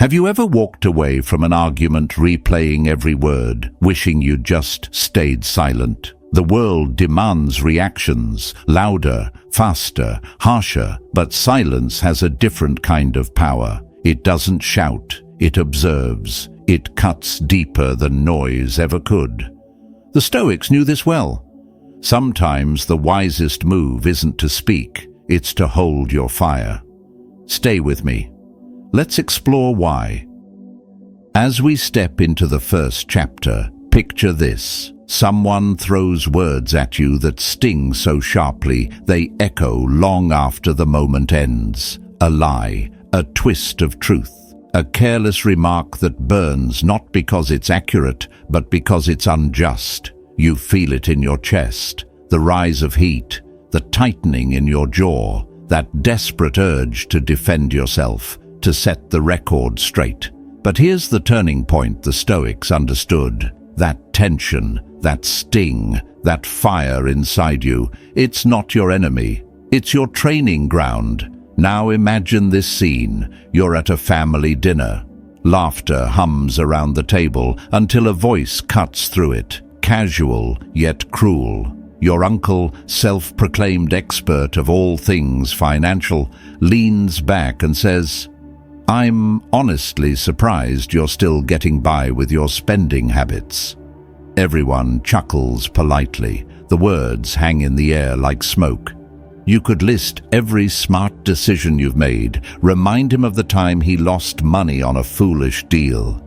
Have you ever walked away from an argument replaying every word, wishing you'd just stayed silent? The world demands reactions, louder, faster, harsher, but silence has a different kind of power. It doesn't shout, it observes. It cuts deeper than noise ever could. The Stoics knew this well. Sometimes the wisest move isn't to speak, it's to hold your fire. Stay with me. Let's explore why. As we step into the first chapter, picture this. Someone throws words at you that sting so sharply they echo long after the moment ends. A lie, a twist of truth, a careless remark that burns not because it's accurate, but because it's unjust. You feel it in your chest, the rise of heat, the tightening in your jaw, that desperate urge to defend yourself, to set the record straight. But here's the turning point the Stoics understood. That tension, that sting, that fire inside you, it's not your enemy, it's your training ground. Now imagine this scene. You're at a family dinner. Laughter hums around the table until a voice cuts through it, casual yet cruel. Your uncle, self-proclaimed expert of all things financial, leans back and says, "I'm honestly surprised you're still getting by with your spending habits." Everyone chuckles politely. The words hang in the air like smoke. You could list every smart decision you've made, remind him of the time he lost money on a foolish deal.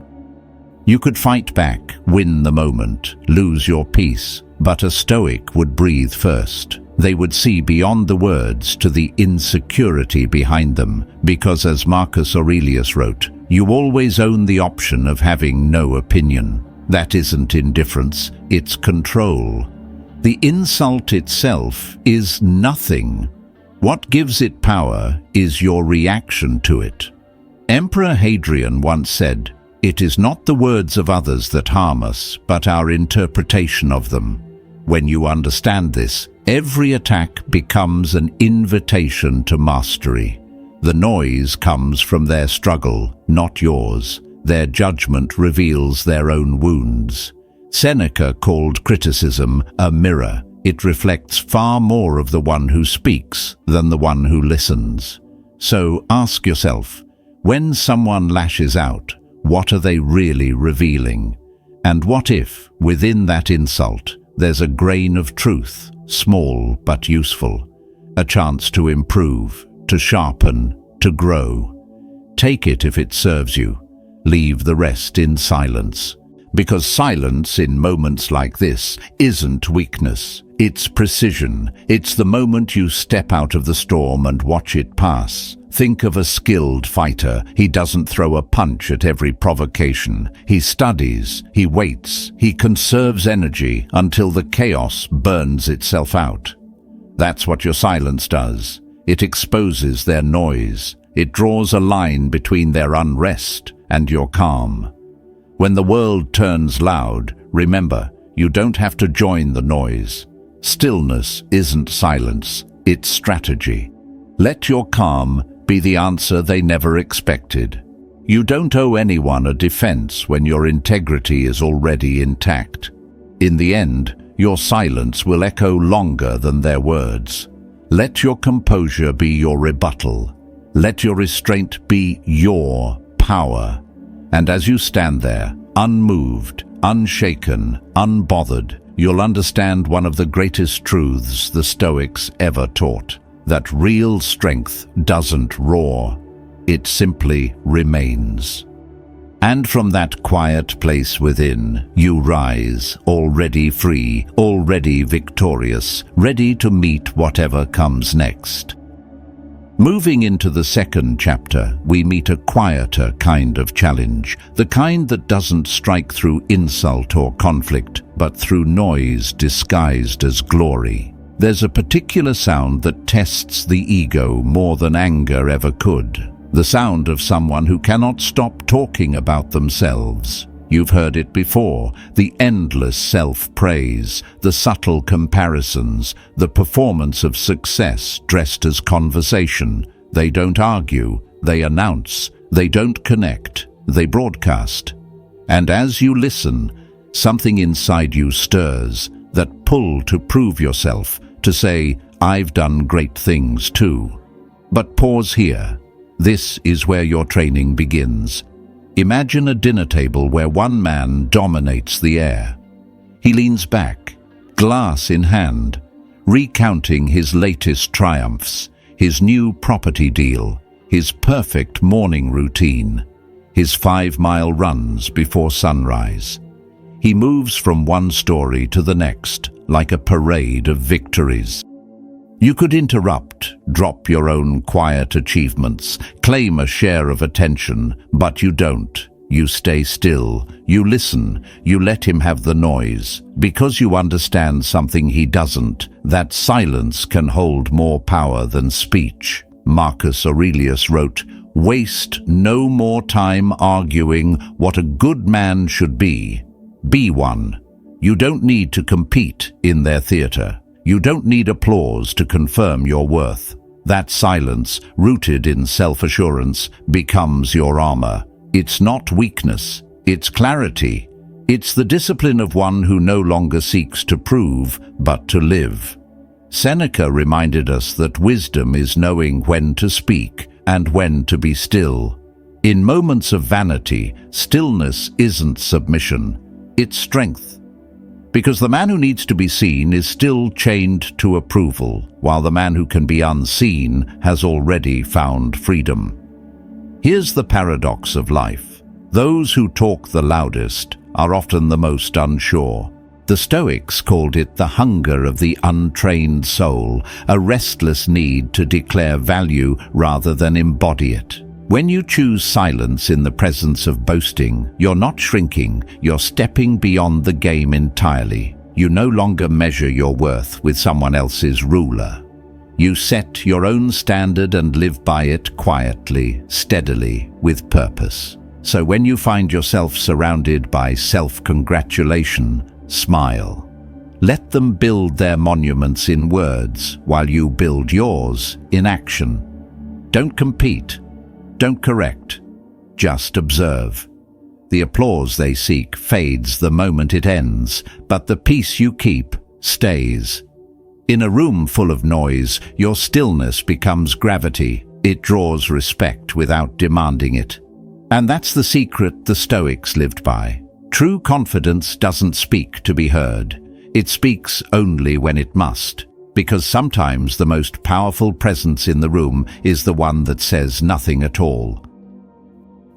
You could fight back, win the moment, lose your peace, but a Stoic would breathe first. They would see beyond the words to the insecurity behind them, because as Marcus Aurelius wrote, you always own the option of having no opinion. That isn't indifference, it's control. The insult itself is nothing. What gives it power is your reaction to it. Emperor Hadrian once said, "It is not the words of others that harm us, but our interpretation of them." When you understand this, every attack becomes an invitation to mastery. The noise comes from their struggle, not yours. Their judgment reveals their own wounds. Seneca called criticism a mirror. It reflects far more of the one who speaks than the one who listens. So ask yourself, when someone lashes out, what are they really revealing? And what if, within that insult, there's a grain of truth, small but useful, a chance to improve, to sharpen, to grow? Take it if it serves you. Leave the rest in silence. Because silence in moments like this isn't weakness, it's precision. It's the moment you step out of the storm and watch it pass. Think of a skilled fighter. He doesn't throw a punch at every provocation. He studies, he waits, he conserves energy until the chaos burns itself out. That's what your silence does. It exposes their noise. It draws a line between their unrest and your calm. When the world turns loud, remember, you don't have to join the noise. Stillness isn't silence, it's strategy. Let your calm be the answer they never expected. You don't owe anyone a defense when your integrity is already intact. In the end, your silence will echo longer than their words. Let your composure be your rebuttal. Let your restraint be your power. And as you stand there, unmoved, unshaken, unbothered, you'll understand one of the greatest truths the Stoics ever taught, that real strength doesn't roar, it simply remains. And from that quiet place within, you rise, already free, already victorious, ready to meet whatever comes next. Moving into the second chapter, we meet a quieter kind of challenge, the kind that doesn't strike through insult or conflict, but through noise disguised as glory. There's a particular sound that tests the ego more than anger ever could. The sound of someone who cannot stop talking about themselves. You've heard it before, the endless self-praise, the subtle comparisons, the performance of success dressed as conversation. They don't argue, they announce, They don't connect, they broadcast. And as you listen, something inside you stirs, that pull to prove yourself, to say, I've done great things too. But pause here. This is where your training begins. Imagine a dinner table where one man dominates the air. He leans back, glass in hand, recounting his latest triumphs, his new property deal, his perfect morning routine, his 5-mile runs before sunrise. He moves from one story to the next, like a parade of victories. You could interrupt, drop your own quiet achievements, claim a share of attention, but you don't. You stay still, you listen, you let him have the noise, because you understand something he doesn't, that silence can hold more power than speech. Marcus Aurelius wrote, "Waste no more time arguing what a good man should be. Be one. You don't need to compete in their theater. You don't need applause to confirm your worth. That silence, rooted in self-assurance, becomes your armor. It's not weakness, it's clarity. It's the discipline of one who no longer seeks to prove, but to live." Seneca reminded us that wisdom is knowing when to speak and when to be still. In moments of vanity, stillness isn't submission, it's strength. Because the man who needs to be seen is still chained to approval, while the man who can be unseen has already found freedom. Here's the paradox of life. Those who talk the loudest are often the most unsure. The Stoics called it the hunger of the untrained soul, a restless need to declare value rather than embody it. When you choose silence in the presence of boasting, you're not shrinking, you're stepping beyond the game entirely. You no longer measure your worth with someone else's ruler. You set your own standard and live by it quietly, steadily, with purpose. So when you find yourself surrounded by self-congratulation, smile. Let them build their monuments in words while you build yours in action. Don't compete. Don't correct. Just observe. The applause they seek fades the moment it ends, but the peace you keep stays. In a room full of noise, your stillness becomes gravity. It draws respect without demanding it. And that's the secret the Stoics lived by. True confidence doesn't speak to be heard. It speaks only when it must. Because sometimes the most powerful presence in the room is the one that says nothing at all.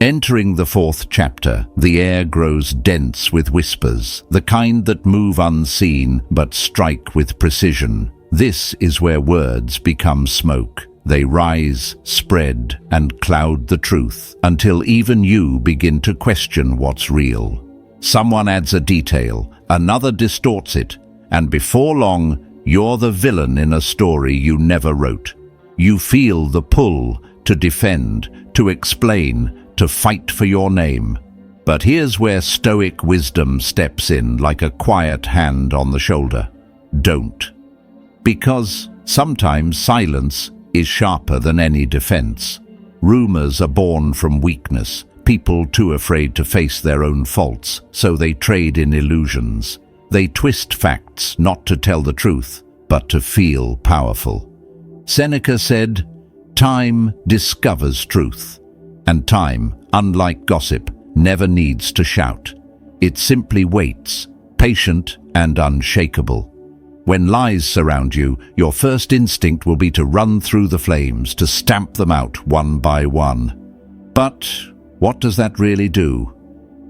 Entering the 4th chapter, the air grows dense with whispers, the kind that move unseen but strike with precision. This is where words become smoke. They rise, spread, and cloud the truth, until even you begin to question what's real. Someone adds a detail, another distorts it, and before long, you're the villain in a story you never wrote. You feel the pull to defend, to explain, to fight for your name. But here's where Stoic wisdom steps in like a quiet hand on the shoulder. Don't. Because sometimes silence is sharper than any defense. Rumors are born from weakness, people too afraid to face their own faults, so they trade in illusions. They twist facts not to tell the truth, but to feel powerful. Seneca said, "Time discovers truth." And time, unlike gossip, never needs to shout. It simply waits, patient and unshakable. When lies surround you, your first instinct will be to run through the flames, to stamp them out one by one. But what does that really do?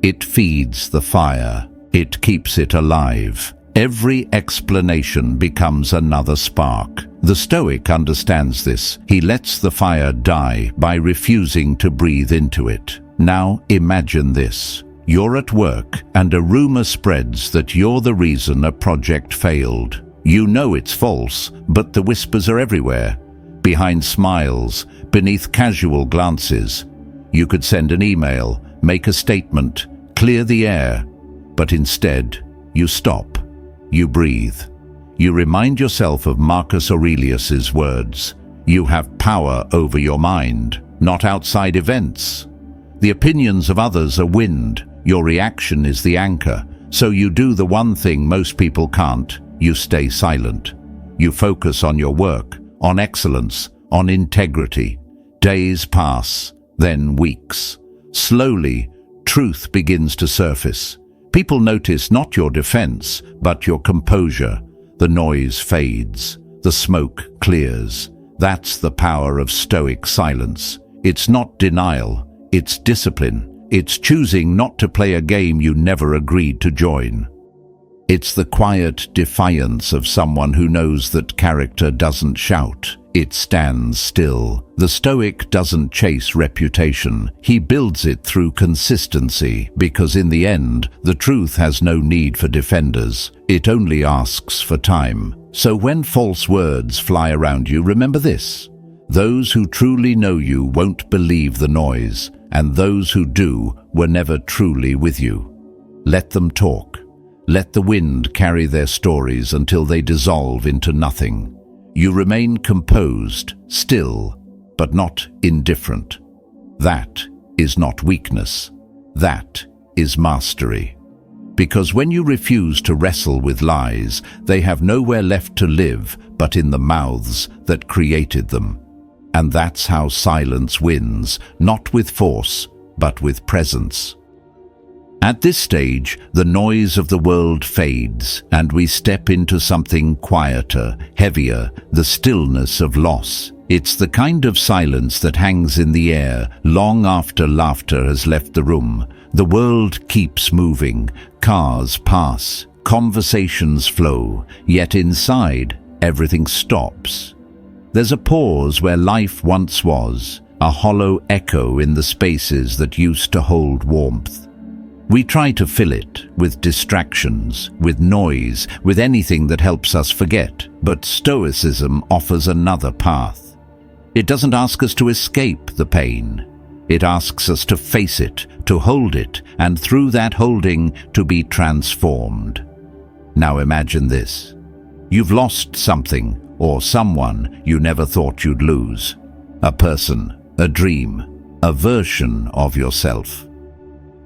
It feeds the fire. It keeps it alive. Every explanation becomes another spark. The Stoic understands this. He lets the fire die by refusing to breathe into it. Now imagine this. You're at work and a rumor spreads that you're the reason a project failed. You know it's false, but the whispers are everywhere. Behind smiles, beneath casual glances. You could send an email, make a statement, clear the air. But instead, you stop. You breathe. You remind yourself of Marcus Aurelius's words. You have power over your mind, not outside events, The opinions of others are wind, your reaction is the anchor. So you do the one thing most people can't, you stay silent. You focus on your work, on excellence, on integrity. Days pass, then weeks. Slowly, truth begins to surface. People notice not your defense, but your composure. The noise fades, the smoke clears. That's the power of Stoic silence. It's not denial, it's discipline. It's choosing not to play a game you never agreed to join. It's the quiet defiance of someone who knows that character doesn't shout, it stands still. The Stoic doesn't chase reputation, he builds it through consistency, because in the end, the truth has no need for defenders, it only asks for time. So when false words fly around you, remember this: those who truly know you won't believe the noise, and those who do were never truly with you. Let them talk. Let the wind carry their stories until they dissolve into nothing. You remain composed, still, but not indifferent. That is not weakness. That is mastery. Because when you refuse to wrestle with lies, they have nowhere left to live but in the mouths that created them. And that's how silence wins, not with force, but with presence. At this stage, the noise of the world fades, and we step into something quieter, heavier, the stillness of loss. It's the kind of silence that hangs in the air long after laughter has left the room. The world keeps moving, cars pass, conversations flow, yet inside, everything stops. There's a pause where life once was, a hollow echo in the spaces that used to hold warmth. We try to fill it with distractions, with noise, with anything that helps us forget, but Stoicism offers another path. It doesn't ask us to escape the pain. It asks us to face it, to hold it, and through that holding, to be transformed. Now imagine this. You've lost something, or someone you never thought you'd lose. A person, a dream, a version of yourself.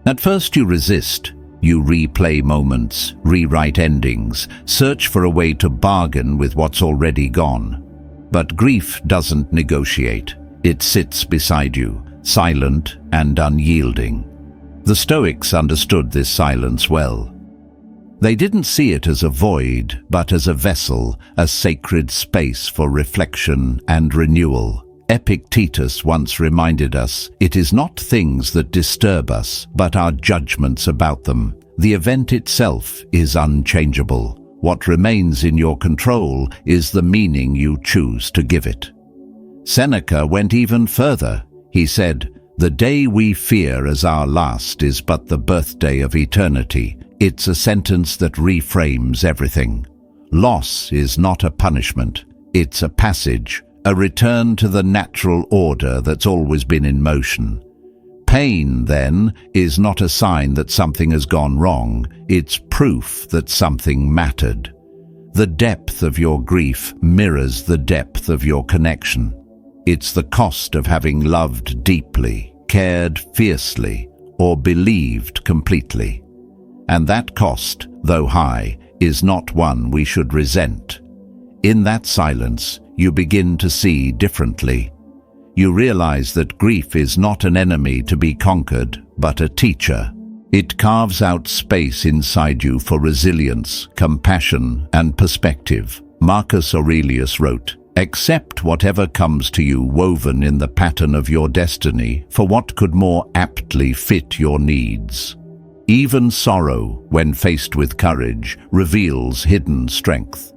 At first you resist. You replay moments, rewrite endings, search for a way to bargain with what's already gone. But grief doesn't negotiate. It sits beside you, silent and unyielding. The Stoics understood this silence well. They didn't see it as a void, but as a vessel, a sacred space for reflection and renewal. Epictetus once reminded us, it is not things that disturb us, but our judgments about them. The event itself is unchangeable. What remains in your control is the meaning you choose to give it. Seneca went even further. He said, "The day we fear as our last is but the birthday of eternity." It's a sentence that reframes everything. Loss is not a punishment. It's a passage, a return to the natural order that's always been in motion. Pain, then, is not a sign that something has gone wrong. It's proof that something mattered. The depth of your grief mirrors the depth of your connection. It's the cost of having loved deeply, cared fiercely, or believed completely. And that cost, though high, is not one we should resent. In that silence, you begin to see differently. You realize that grief is not an enemy to be conquered, but a teacher. It carves out space inside you for resilience, compassion, and perspective. Marcus Aurelius wrote, "Accept whatever comes to you woven in the pattern of your destiny, for what could more aptly fit your needs?" Even sorrow, when faced with courage, reveals hidden strength.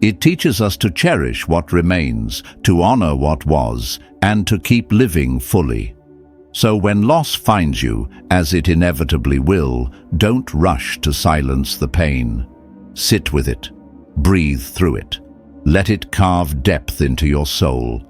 It teaches us to cherish what remains, to honor what was, and to keep living fully. So when loss finds you, as it inevitably will, don't rush to silence the pain. Sit with it. Breathe through it. Let it carve depth into your soul.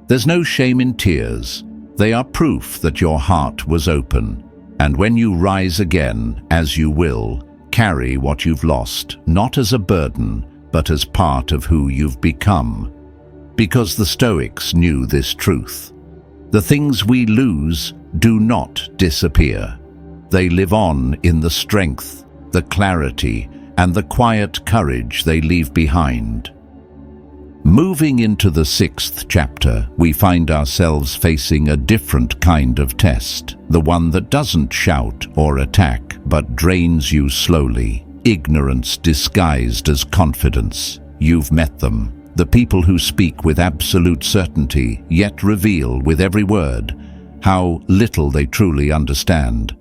There's no shame in tears. They are proof that your heart was open. And when you rise again, as you will, carry what you've lost, not as a burden, but as part of who you've become. Because the Stoics knew this truth. The things we lose do not disappear. They live on in the strength, the clarity, and the quiet courage they leave behind. Moving into the 6th chapter, we find ourselves facing a different kind of test, the one that doesn't shout or attack, but drains you slowly. Ignorance disguised as confidence. You've met them, the people who speak with absolute certainty, yet reveal with every word how little they truly understand.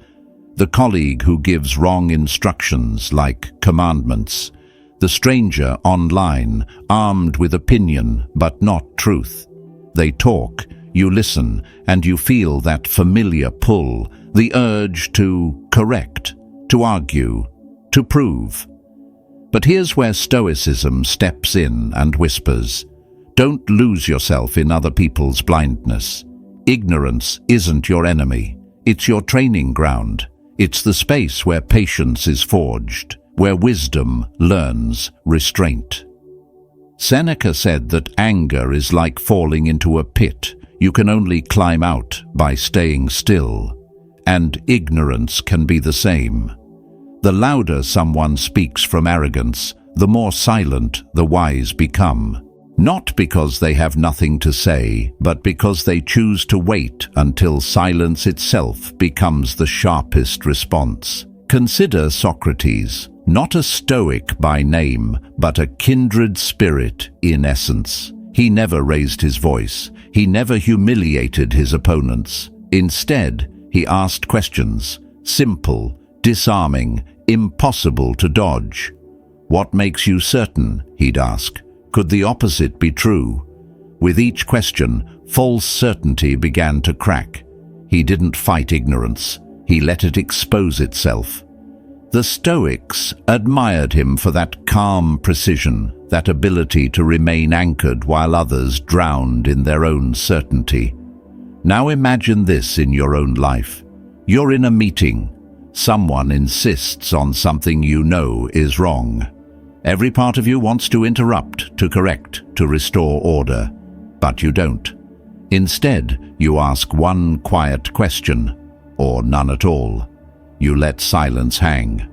The colleague who gives wrong instructions like commandments. The stranger online, armed with opinion but not truth. They talk, you listen, and you feel that familiar pull, the urge to correct, to argue, to prove. But here's where Stoicism steps in and whispers, don't lose yourself in other people's blindness. Ignorance isn't your enemy, it's your training ground. It's the space where patience is forged, where wisdom learns restraint. Seneca said that anger is like falling into a pit. You can only climb out by staying still. And ignorance can be the same. The louder someone speaks from arrogance, the more silent the wise become. Not because they have nothing to say, but because they choose to wait until silence itself becomes the sharpest response. Consider Socrates, not a Stoic by name, but a kindred spirit in essence. He never raised his voice. He never humiliated his opponents. Instead, he asked questions, simple, disarming, impossible to dodge. What makes you certain? He'd ask. Could the opposite be true? With each question, false certainty began to crack. He didn't fight ignorance. He let it expose itself. The Stoics admired him for that calm precision, that ability to remain anchored while others drowned in their own certainty. Now imagine this in your own life. You're in a meeting. Someone insists on something you know is wrong. Every part of you wants to interrupt, to correct, to restore order, but you don't. Instead, you ask one quiet question, or none at all. You let silence hang.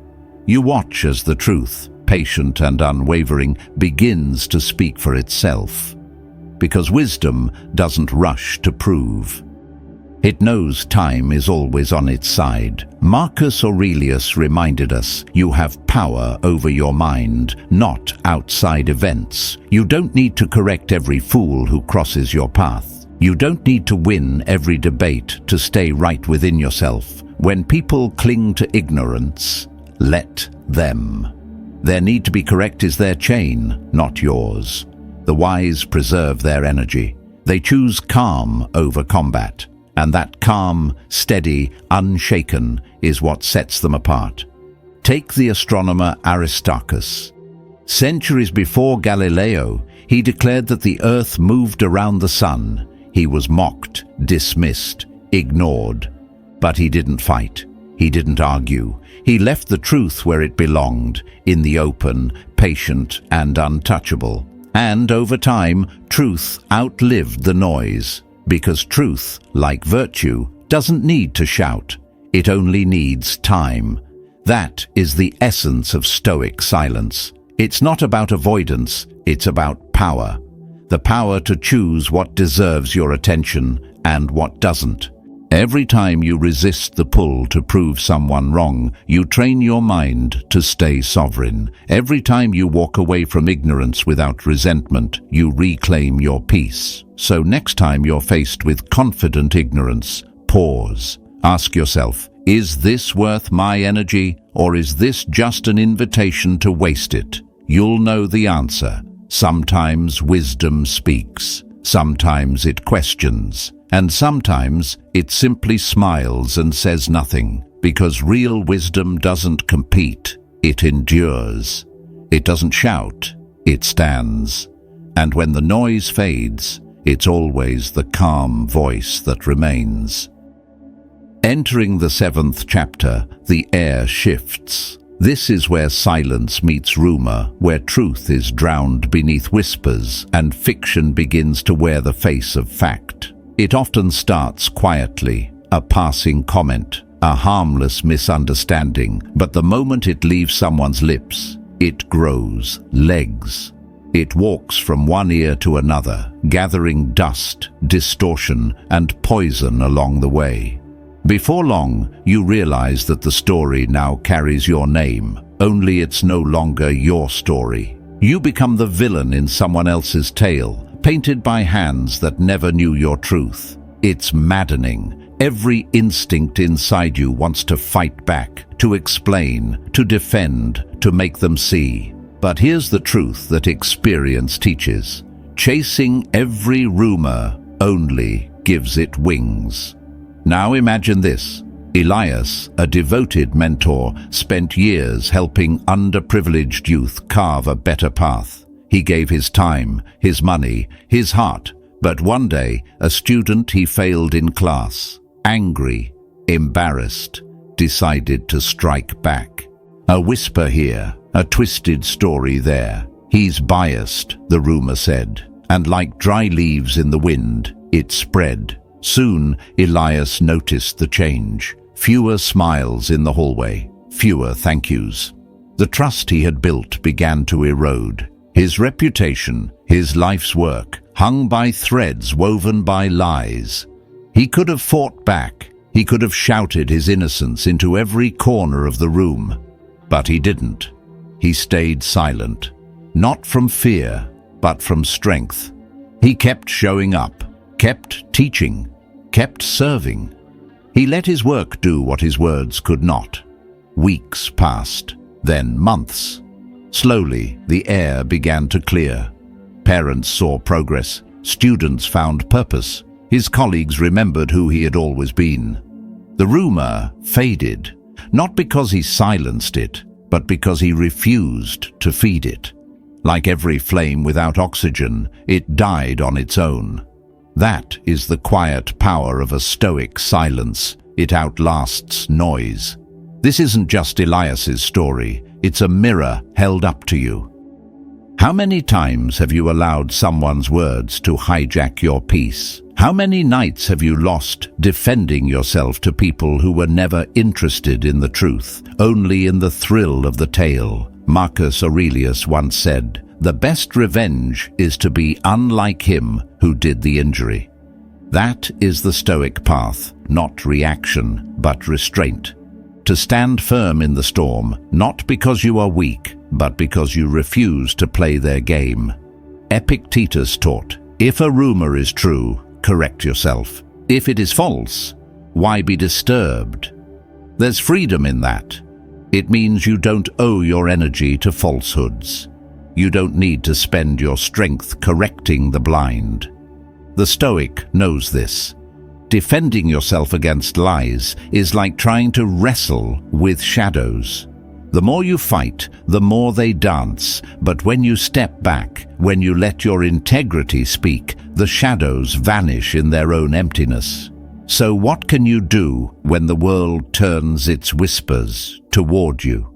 You watch as the truth, patient and unwavering, begins to speak for itself. Because wisdom doesn't rush to prove. It knows time is always on its side. Marcus Aurelius reminded us, you have power over your mind, not outside events. You don't need to correct every fool who crosses your path. You don't need to win every debate to stay right within yourself. When people cling to ignorance, let them. Their need to be correct is their chain, not yours. The wise preserve their energy. They choose calm over combat. And that calm, steady, unshaken is what sets them apart. Take the astronomer Aristarchus. Centuries before Galileo, he declared that the Earth moved around the sun. He was mocked, dismissed, ignored. But he didn't fight. He didn't argue. He left the truth where it belonged, in the open, patient, and untouchable. And over time, truth outlived the noise. Because truth, like virtue, doesn't need to shout. It only needs time. That is the essence of Stoic silence. It's not about avoidance, it's about power. The power to choose what deserves your attention and what doesn't. Every time you resist the pull to prove someone wrong, you train your mind to stay sovereign. Every time you walk away from ignorance without resentment, you reclaim your peace. So next time you're faced with confident ignorance, pause. Ask yourself, is this worth my energy, or is this just an invitation to waste it? You'll know the answer. Sometimes wisdom speaks. Sometimes it questions. And sometimes it simply smiles and says nothing, because real wisdom doesn't compete, it endures. It doesn't shout, it stands. And when the noise fades, it's always the calm voice that remains. Entering the 7th chapter, the air shifts. This is where silence meets rumor, where truth is drowned beneath whispers, and fiction begins to wear the face of fact. It often starts quietly, a passing comment, a harmless misunderstanding, but the moment it leaves someone's lips, it grows legs. It walks from one ear to another, gathering dust, distortion, and poison along the way. Before long, you realize that the story now carries your name, only it's no longer your story. You become the villain in someone else's tale, painted by hands that never knew your truth. It's maddening. Every instinct inside you wants to fight back, to explain, to defend, to make them see. But here's the truth that experience teaches. Chasing every rumor only gives it wings. Now imagine this. Elias, a devoted mentor, spent years helping underprivileged youth carve a better path. He gave his time, his money, his heart. But one day, a student he failed in class, angry, embarrassed, decided to strike back. A whisper here, a twisted story there. He's biased, the rumor said, and like dry leaves in the wind, it spread. Soon, Elias noticed the change. Fewer smiles in the hallway, fewer thank yous. The trust he had built began to erode. His reputation, his life's work, hung by threads woven by lies. He could have fought back. He could have shouted his innocence into every corner of the room. But he didn't. He stayed silent, not from fear, but from strength. He kept showing up, kept teaching, kept serving. He let his work do what his words could not. Weeks passed, then months. Slowly, the air began to clear. Parents saw progress. Students found purpose. His colleagues remembered who he had always been. The rumor faded, not because he silenced it, but because he refused to feed it. Like every flame without oxygen, it died on its own. That is the quiet power of a Stoic silence. It outlasts noise. This isn't just Elias's story. It's a mirror held up to you. How many times have you allowed someone's words to hijack your peace? How many nights have you lost defending yourself to people who were never interested in the truth, only in the thrill of the tale? Marcus Aurelius once said, "The best revenge is to be unlike him who did the injury." That is the Stoic path, not reaction, but restraint. To stand firm in the storm, not because you are weak, but because you refuse to play their game. Epictetus taught, if a rumor is true, correct yourself. If it is false, why be disturbed? There's freedom in that. It means you don't owe your energy to falsehoods. You don't need to spend your strength correcting the blind. The Stoic knows this. Defending yourself against lies is like trying to wrestle with shadows. The more you fight, the more they dance, but when you step back, when you let your integrity speak, the shadows vanish in their own emptiness. So what can you do when the world turns its whispers toward you?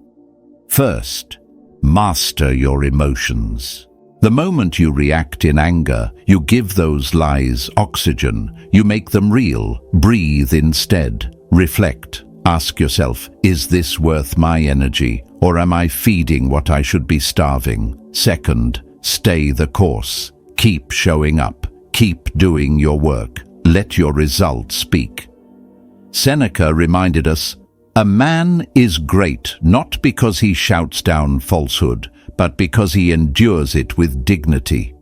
First, master your emotions. The moment you react in anger, you give those lies oxygen. You make them real. Breathe instead. Reflect. Ask yourself, is this worth my energy, or am I feeding what I should be starving? Second, stay the course. Keep showing up. Keep doing your work. Let your results speak. Seneca reminded us, a man is great not because he shouts down falsehood, but because he endures it with dignity.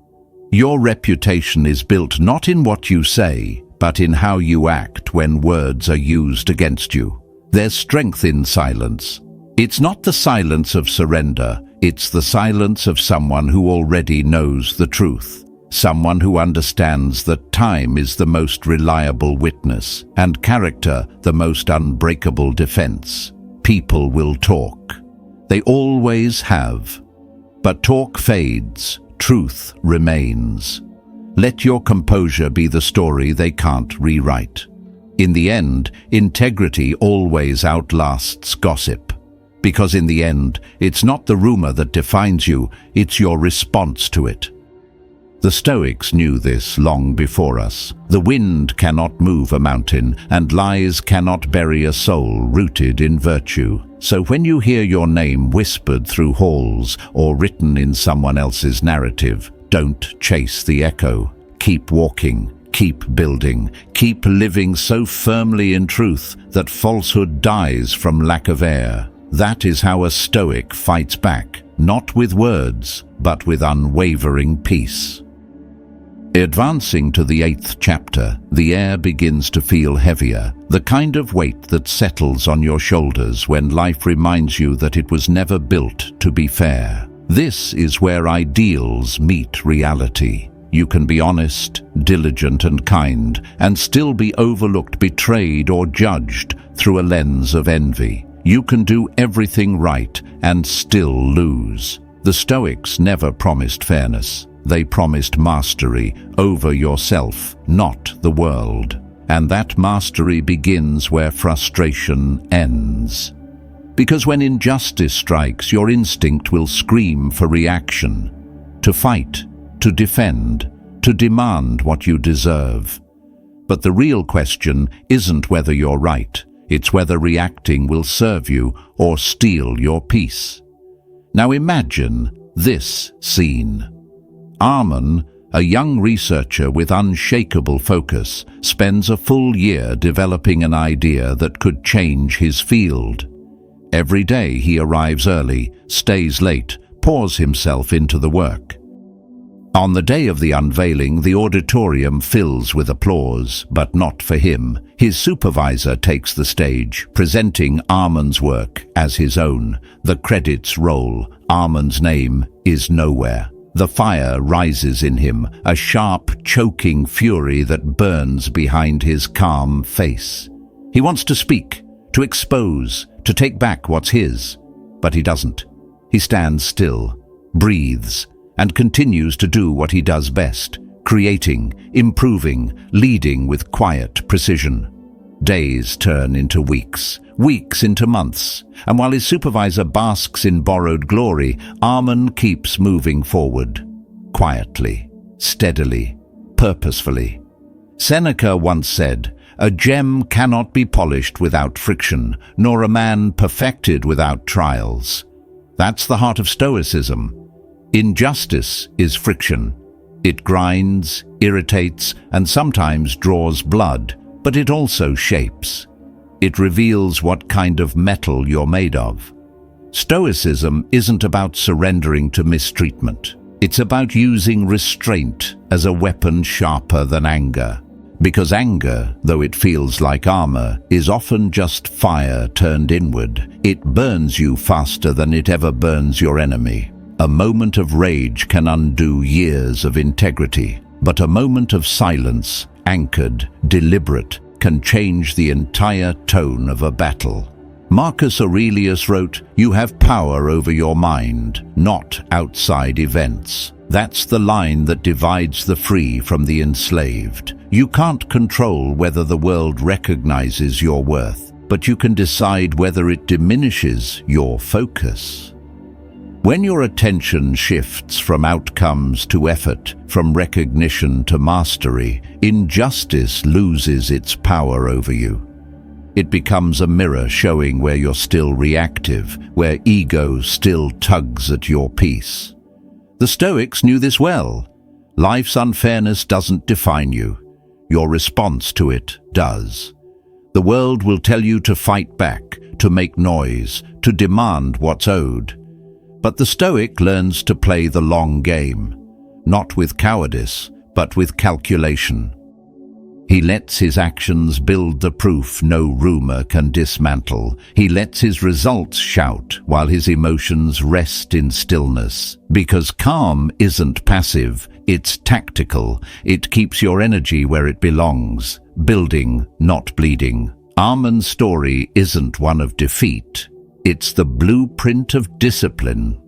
Your reputation is built not in what you say, but in how you act when words are used against you. There's strength in silence. It's not the silence of surrender, it's the silence of someone who already knows the truth. Someone who understands that time is the most reliable witness and character the most unbreakable defense. People will talk. They always have. But talk fades, truth remains. Let your composure be the story they can't rewrite. In the end, integrity always outlasts gossip. Because in the end, it's not the rumor that defines you, it's your response to it. The Stoics knew this long before us. The wind cannot move a mountain, and lies cannot bury a soul rooted in virtue. So when you hear your name whispered through halls or written in someone else's narrative, don't chase the echo. Keep walking, keep building, keep living so firmly in truth that falsehood dies from lack of air. That is how a Stoic fights back, not with words, but with unwavering peace. Advancing to the 8th chapter, the air begins to feel heavier, the kind of weight that settles on your shoulders when life reminds you that it was never built to be fair. This is where ideals meet reality. You can be honest, diligent and kind, and still be overlooked, betrayed or judged through a lens of envy. You can do everything right and still lose. The Stoics never promised fairness. They promised mastery over yourself, not the world. And that mastery begins where frustration ends. Because when injustice strikes, your instinct will scream for reaction, to fight, to defend, to demand what you deserve. But the real question isn't whether you're right, it's whether reacting will serve you or steal your peace. Now imagine this scene. Armon, a young researcher with unshakable focus, spends a full year developing an idea that could change his field. Every day he arrives early, stays late, pours himself into the work. On the day of the unveiling, the auditorium fills with applause, but not for him. His supervisor takes the stage, presenting Armon's work as his own. The credits roll. Armon's name is nowhere. The fire rises in him, a sharp, choking fury that burns behind his calm face. He wants to speak, to expose, to take back what's his, but he doesn't. He stands still, breathes, and continues to do what he does best, creating, improving, leading with quiet precision. Days turn into weeks, weeks into months, and while his supervisor basks in borrowed glory, Armon keeps moving forward, quietly, steadily, purposefully. Seneca once said, "A gem cannot be polished without friction, nor a man perfected without trials." That's the heart of Stoicism. Injustice is friction. It grinds, irritates, and sometimes draws blood, but it also shapes. It reveals what kind of metal you're made of. Stoicism isn't about surrendering to mistreatment. It's about using restraint as a weapon sharper than anger. Because anger, though it feels like armor, is often just fire turned inward. It burns you faster than it ever burns your enemy. A moment of rage can undo years of integrity, but a moment of silence, anchored, deliberate, can change the entire tone of a battle. Marcus Aurelius wrote, "You have power over your mind, not outside events." That's the line that divides the free from the enslaved. You can't control whether the world recognizes your worth, but you can decide whether it diminishes your focus. When your attention shifts from outcomes to effort, from recognition to mastery, injustice loses its power over you. It becomes a mirror showing where you're still reactive, where ego still tugs at your peace. The Stoics knew this well. Life's unfairness doesn't define you. Your response to it does. The world will tell you to fight back, to make noise, to demand what's owed. But the Stoic learns to play the long game, not with cowardice, but with calculation. He lets his actions build the proof no rumor can dismantle. He lets his results shout while his emotions rest in stillness. Because calm isn't passive, it's tactical. It keeps your energy where it belongs, building, not bleeding. Armon's story isn't one of defeat. It's the blueprint of discipline.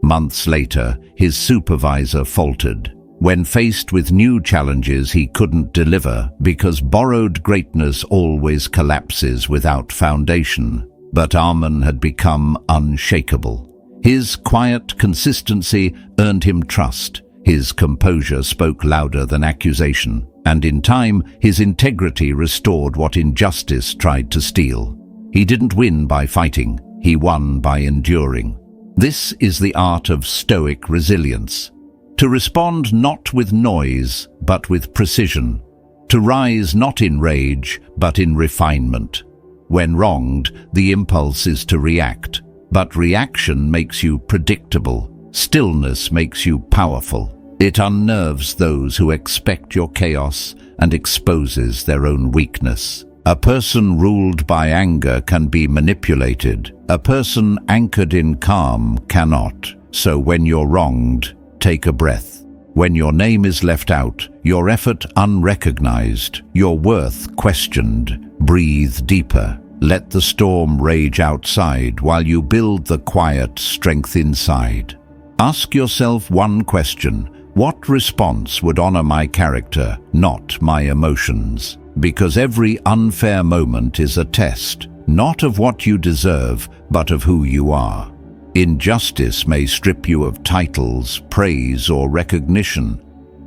Months later, his supervisor faltered. When faced with new challenges he couldn't deliver, because borrowed greatness always collapses without foundation. But Armon had become unshakable. His quiet consistency earned him trust. His composure spoke louder than accusation, and in time his integrity restored what injustice tried to steal. He didn't win by fighting, he won by enduring. This is the art of Stoic resilience. To respond not with noise, but with precision. To rise not in rage, but in refinement. When wronged, the impulse is to react, but reaction makes you predictable. Stillness makes you powerful. It unnerves those who expect your chaos and exposes their own weakness. A person ruled by anger can be manipulated. A person anchored in calm cannot. So when you're wronged, take a breath. When your name is left out, your effort unrecognized, your worth questioned, breathe deeper. Let the storm rage outside while you build the quiet strength inside. Ask yourself one question. What response would honor my character, not my emotions? Because every unfair moment is a test, not of what you deserve, but of who you are. Injustice may strip you of titles, praise, or recognition,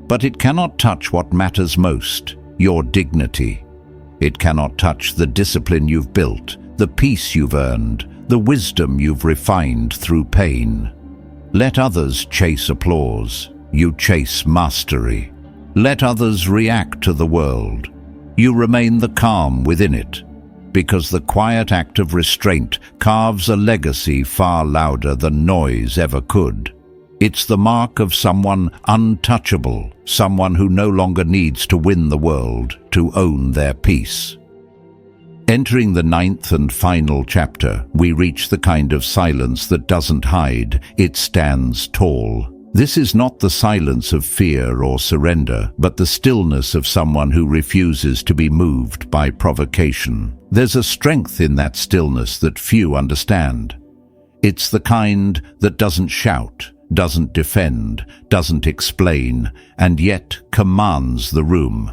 but it cannot touch what matters most, your dignity. It cannot touch the discipline you've built, the peace you've earned, the wisdom you've refined through pain. Let others chase applause. You chase mastery. Let others react to the world. You remain the calm within it, because the quiet act of restraint carves a legacy far louder than noise ever could. It's the mark of someone untouchable, someone who no longer needs to win the world to own their peace. Entering the 9th and final chapter, we reach the kind of silence that doesn't hide, it stands tall. This is not the silence of fear or surrender, but the stillness of someone who refuses to be moved by provocation. There's a strength in that stillness that few understand. It's the kind that doesn't shout, doesn't defend, doesn't explain, and yet commands the room.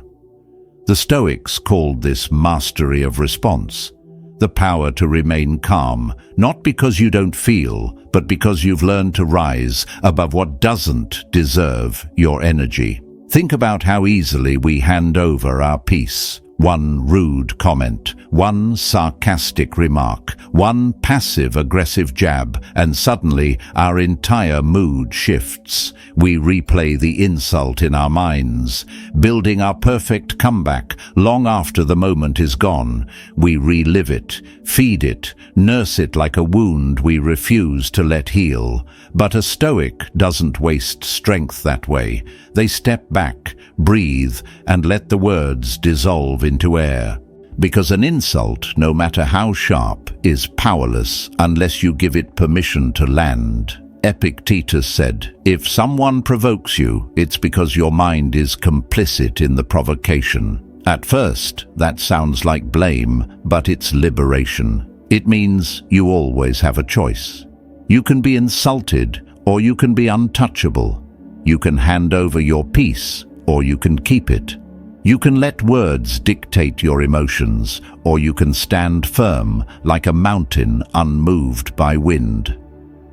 The Stoics called this mastery of response, the power to remain calm, not because you don't feel, but because you've learned to rise above what doesn't deserve your energy. Think about how easily we hand over our peace. One rude comment, one sarcastic remark, one passive-aggressive jab, and suddenly our entire mood shifts. We replay the insult in our minds, building our perfect comeback long after the moment is gone. We relive it, feed it, nurse it like a wound we refuse to let heal. But a Stoic doesn't waste strength that way. They step back, breathe, and let the words dissolve into air. Because an insult, no matter how sharp, is powerless unless you give it permission to land. Epictetus said, "If someone provokes you, it's because your mind is complicit in the provocation." At first, that sounds like blame, but it's liberation. It means you always have a choice. You can be insulted, or you can be untouchable. You can hand over your peace, or you can keep it. You can let words dictate your emotions, or you can stand firm like a mountain unmoved by wind.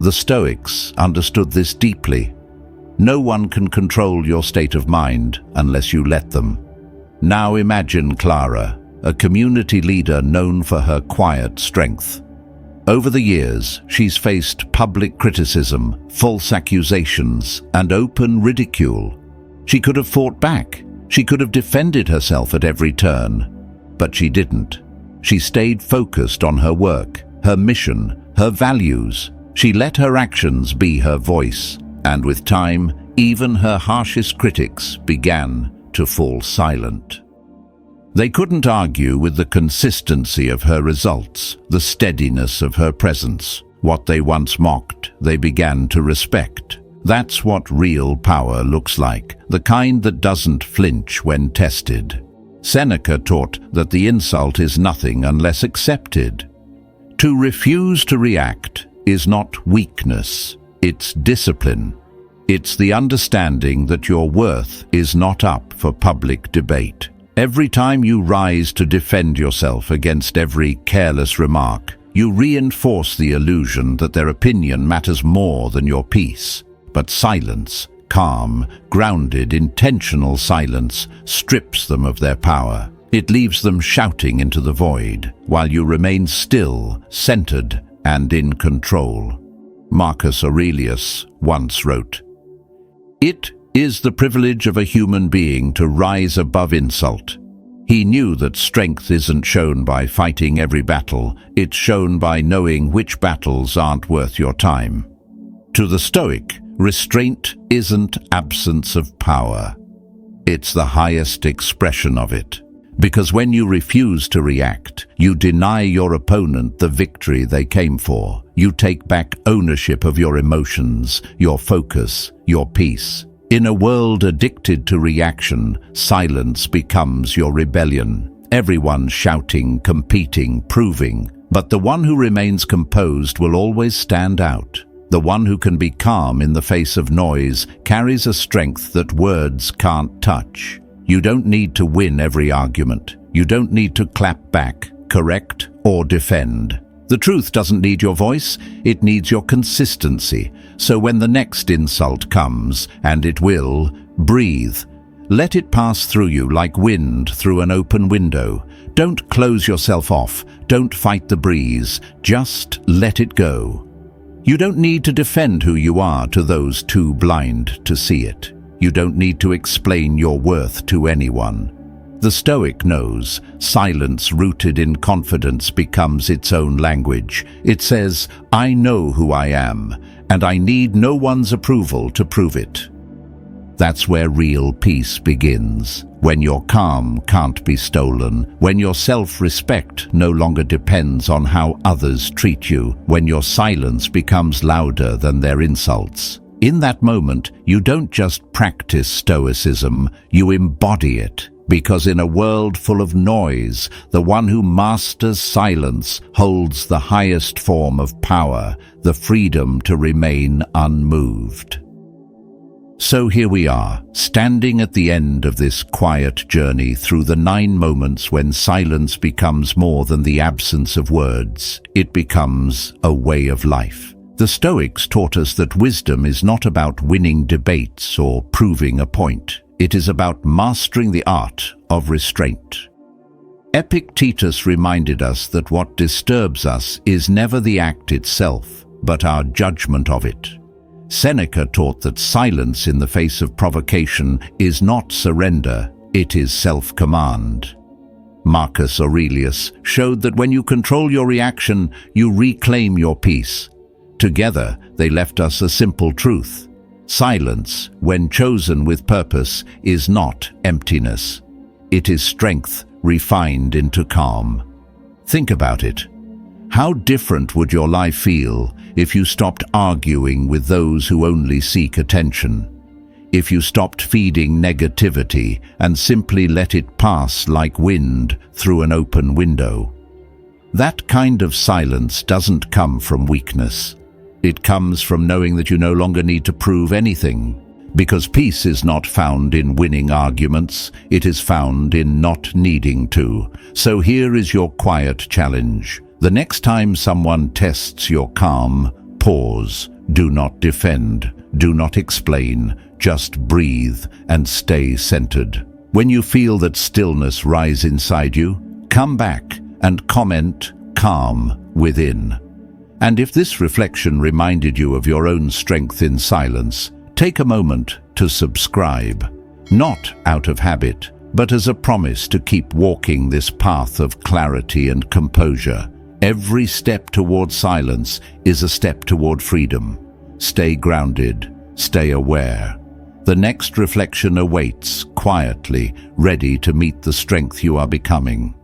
The Stoics understood this deeply. No one can control your state of mind unless you let them. Now imagine Clara, a community leader known for her quiet strength. Over the years, she's faced public criticism, false accusations, and open ridicule. She could have fought back. She could have defended herself at every turn. But she didn't. She stayed focused on her work, her mission, her values. She let her actions be her voice. And with time, even her harshest critics began to fall silent. They couldn't argue with the consistency of her results, the steadiness of her presence. What they once mocked, they began to respect. That's what real power looks like, the kind that doesn't flinch when tested. Seneca taught that the insult is nothing unless accepted. To refuse to react is not weakness, it's discipline. It's the understanding that your worth is not up for public debate. Every time you rise to defend yourself against every careless remark, you reinforce the illusion that their opinion matters more than your peace. But silence, Calm, grounded, intentional silence strips them of their power. It leaves them shouting into the void, while you remain still, centered, and in control. Marcus Aurelius once wrote, "It is the privilege of a human being to rise above insult." He knew that strength isn't shown by fighting every battle, it's shown by knowing which battles aren't worth your time. To the Stoic, restraint isn't absence of power. It's the highest expression of it. Because when you refuse to react, you deny your opponent the victory they came for. You take back ownership of your emotions, your focus, your peace. In a world addicted to reaction, silence becomes your rebellion. Everyone shouting, competing, proving. But the one who remains composed will always stand out. The one who can be calm in the face of noise carries a strength that words can't touch. You don't need to win every argument. You don't need to clap back, correct, or defend. The truth doesn't need your voice, it needs your consistency. So when the next insult comes, and it will, breathe. Let it pass through you like wind through an open window. Don't close yourself off, don't fight the breeze, just let it go. You don't need to defend who you are to those too blind to see it. You don't need to explain your worth to anyone. The Stoic knows silence rooted in confidence becomes its own language. It says, "I know who I am, and I need no one's approval to prove it." That's where real peace begins. When your calm can't be stolen, when your self-respect no longer depends on how others treat you, when your silence becomes louder than their insults. In that moment, you don't just practice stoicism, you embody it. Because in a world full of noise, the one who masters silence holds the highest form of power, the freedom to remain unmoved. So here we are, standing at the end of this quiet journey through the 9 moments when silence becomes more than the absence of words. It becomes a way of life. The Stoics taught us that wisdom is not about winning debates or proving a point. It is about mastering the art of restraint. Epictetus reminded us that what disturbs us is never the act itself, but our judgment of it. Seneca taught that silence in the face of provocation is not surrender, it is self-command. Marcus Aurelius showed that when you control your reaction, you reclaim your peace. Together, they left us a simple truth. Silence, when chosen with purpose, is not emptiness. It is strength refined into calm. Think about it. How different would your life feel if you stopped arguing with those who only seek attention? If you stopped feeding negativity and simply let it pass like wind through an open window? That kind of silence doesn't come from weakness. It comes from knowing that you no longer need to prove anything. Because peace is not found in winning arguments, it is found in not needing to. So here is your quiet challenge. The next time someone tests your calm, pause. Do not defend. Do not explain. Just breathe and stay centered. When you feel that stillness rise inside you, come back and comment calm within. And if this reflection reminded you of your own strength in silence, take a moment to subscribe, not out of habit, but as a promise to keep walking this path of clarity and composure. Every step toward silence is a step toward freedom. Stay grounded, stay aware. The next reflection awaits, quietly, ready to meet the strength you are becoming.